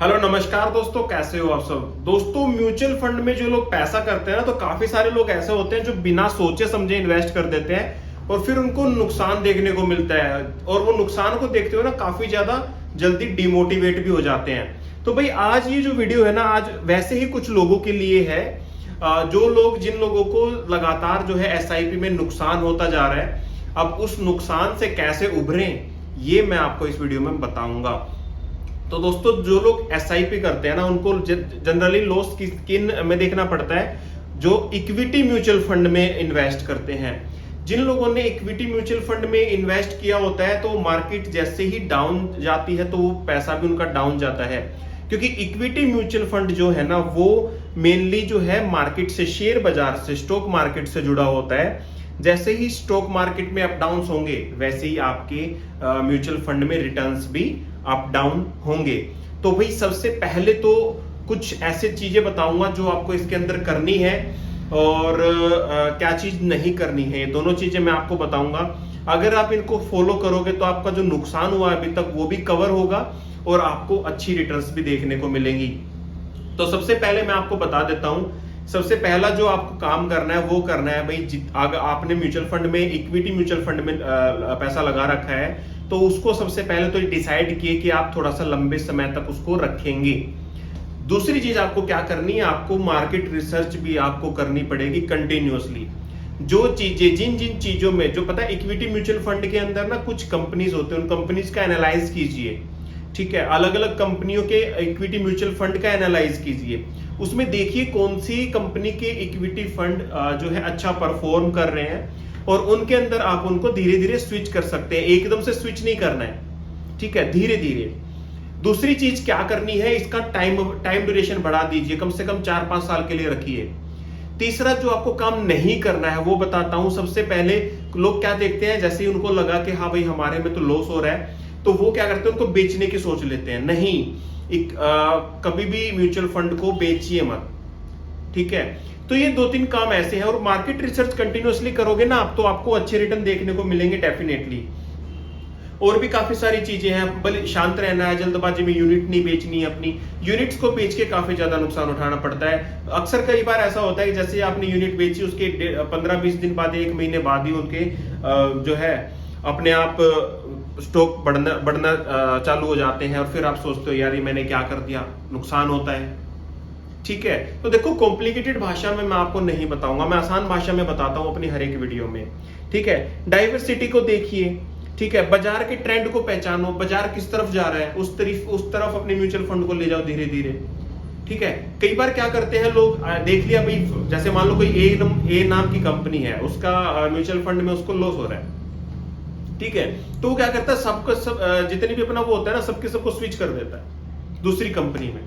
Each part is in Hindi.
हेलो नमस्कार दोस्तों, कैसे हो आप सब। दोस्तों, म्यूचुअल फंड में जो लोग पैसा करते हैं ना, तो काफी सारे लोग ऐसे होते हैं जो बिना सोचे समझे इन्वेस्ट कर देते हैं और फिर उनको नुकसान देखने को मिलता है और वो नुकसान को देखते हुए ना काफी ज्यादा जल्दी डिमोटिवेट भी हो जाते हैं। तो भाई आज ये जो वीडियो है ना, आज वैसे ही कुछ लोगों के लिए है, जिन लोगों को लगातार जो है एसआईपी में नुकसान होता जा रहा है। अब उस नुकसान से कैसे उभरें, ये मैं आपको इस वीडियो में बताऊंगा। तो दोस्तों, जो लोग एसआईपी करते हैं ना, उनको जनरली लॉस किन में देखना पड़ता है, जो इक्विटी म्यूचुअल फंड में इन्वेस्ट करते हैं। जिन लोगों ने इक्विटी म्यूचुअल फंड में इन्वेस्ट किया होता है, तो मार्केट जैसे ही डाउन जाती है तो वो पैसा भी उनका डाउन जाता है, क्योंकि इक्विटी म्यूचुअल फंड जो है ना, वो मेनली जो है मार्केट से, शेयर बाजार से, स्टॉक मार्केट से जुड़ा होता है। जैसे ही स्टॉक मार्केट में अप डाउन होंगे, वैसे ही आपके म्यूचुअल फंड में रिटर्न्स भी अप डाउन होंगे। तो भाई सबसे पहले तो कुछ ऐसे चीजें बताऊंगा जो आपको इसके अंदर करनी है और क्या चीज नहीं करनी है। ये दोनों चीजें मैं आपको बताऊंगा। अगर आप इनको फॉलो करोगे तो आपका जो नुकसान हुआ अभी तक वो भी कवर होगा और आपको अच्छी रिटर्न्स भी देखने को मिलेंगी। तो सबसे पहले मैं आपको बता देता हूं, सबसे पहला जो आपको काम करना है वो करना है भाई, अगर आपने म्यूचुअल फंड में, इक्विटी म्यूचुअल फंड में पैसा लगा रखा है, तो उसको सबसे पहले तो डिसाइड किए कि आप थोड़ा सा लंबे समय तक उसको रखेंगे। दूसरी चीज आपको क्या करनी है, आपको मार्केट रिसर्च भी आपको करनी पड़ेगी कंटिन्यूअसली। जो चीजें, जिन जिन चीजों में, जो पता है इक्विटी म्यूचुअल फंड के अंदर ना कुछ कंपनीज होते हैं, उन कंपनीज का एनालाइज कीजिए। ठीक है, अलग अलग कंपनियों के इक्विटी म्यूचुअल फंड का एनालाइज कीजिए। उसमें देखिए कौन सी कंपनी के इक्विटी फंड जो है अच्छा परफॉर्म कर रहे हैं, और उनके अंदर आप उनको धीरे धीरे स्विच कर सकते हैं। एकदम से स्विच नहीं करना है, ठीक है, धीरे धीरे। दूसरी चीज क्या करनी है, इसका टाइम ड्यूरेशन बढ़ा दीजिए, कम से कम 4-5 साल के लिए रखिए। तीसरा जो आपको काम नहीं करना है वो बताता हूं। सबसे पहले लोग क्या देखते हैं, जैसे ही उनको लगा कि हाँ भाई हमारे में तो लॉस हो रहा है, तो वो क्या करते हैं, उनको बेचने की सोच लेते हैं। नहीं, कभी भी म्यूचुअल फंड को बेचिए मत, ठीक है। तो ये 2-3 काम ऐसे हैं, और मार्केट रिसर्च कंटिन्यूअसली करोगे ना आप, तो आपको अच्छे रिटर्न देखने को मिलेंगे डेफिनेटली। और भी काफी सारी चीजें हैं, बल्कि शांत रहना है, जल्दबाजी में यूनिट नहीं बेचनी है अपनी। यूनिट्स को बेच के काफी ज्यादा नुकसान उठाना पड़ता है। अक्सर कई बार ऐसा होता है कि जैसे आपने यूनिट बेची, उसके 15-20 दिन बाद, 1 महीने बाद ही उनके जो है अपने आप स्टॉक बढ़ना चालू हो जाते हैं, और फिर आप सोचते हो यार ये मैंने क्या कर दिया, नुकसान होता है। ठीक है, तो देखो कॉम्प्लिकेटेड भाषा में मैं आपको नहीं बताऊंगा, मैं आसान भाषा में बताता हूं अपनी हर एक वीडियो में। ठीक है, डाइवर्सिटी को देखिए, ठीक है, बाजार के ट्रेंड को पहचानो, बाजार किस तरफ जा रहा है, उस तरफ अपने म्यूचुअल फंड को ले जाओ धीरे धीरे। ठीक है, कई बार क्या करते हैं लोग, देख लिया भाई, जैसे मान लो कोई ए नाम की कंपनी है, उसका म्यूचुअल फंड में उसको लॉस हो रहा है, ठीक है, तो वो क्या करता है, जितने भी अपना वो होता है ना, सबको स्विच कर देता है दूसरी कंपनी में।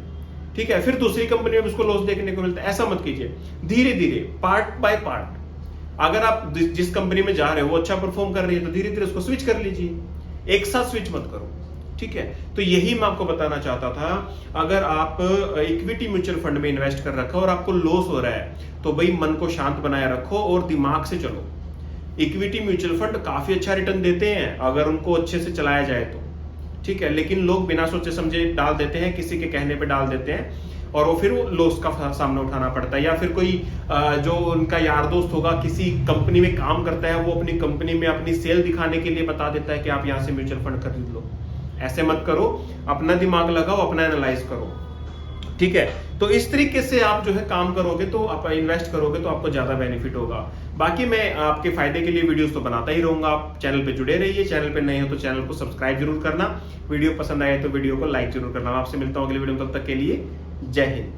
ठीक है, फिर दूसरी कंपनी में उसको लॉस देखने को मिलता है। ऐसा मत कीजिए, धीरे धीरे, पार्ट बाय पार्ट। अगर आप जिस कंपनी में जा रहे हो वो अच्छा परफॉर्म कर रही है, तो धीरे धीरे उसको स्विच कर लीजिए, एक साथ स्विच मत करो। ठीक है, तो यही मैं आपको बताना चाहता था। अगर आप इक्विटी म्यूचुअल फंड में इन्वेस्ट कर रखा और आपको लॉस हो रहा है, तो भाई मन को शांत बनाए रखो और दिमाग से चलो। इक्विटी म्यूचुअल फंड काफी अच्छा रिटर्न देते हैं अगर उनको अच्छे से चलाया जाए तो, ठीक है, लेकिन लोग बिना सोचे समझे डाल देते हैं, किसी के कहने पे डाल देते हैं, और वो फिर वो लॉस का सामना उठाना पड़ता है। या फिर कोई जो उनका यार दोस्त होगा, किसी कंपनी में काम करता है, वो अपनी कंपनी में अपनी सेल दिखाने के लिए बता देता है कि आप यहाँ से म्यूचुअल फंड खरीद लो। ऐसे मत करो, अपना दिमाग लगाओ, अपना एनालाइज करो। ठीक है, तो इस तरीके से आप जो है काम करोगे, तो आप इन्वेस्ट करोगे तो आपको ज्यादा बेनिफिट होगा। बाकी मैं आपके फायदे के लिए वीडियोस तो बनाता ही रहूंगा। आप चैनल पे जुड़े रहिए, चैनल पे नए हो तो चैनल को सब्सक्राइब जरूर करना, वीडियो पसंद आए तो वीडियो को लाइक जरूर करना। आपसे मिलता हूं अगले वीडियो में, तब तक के लिए जय हिंद।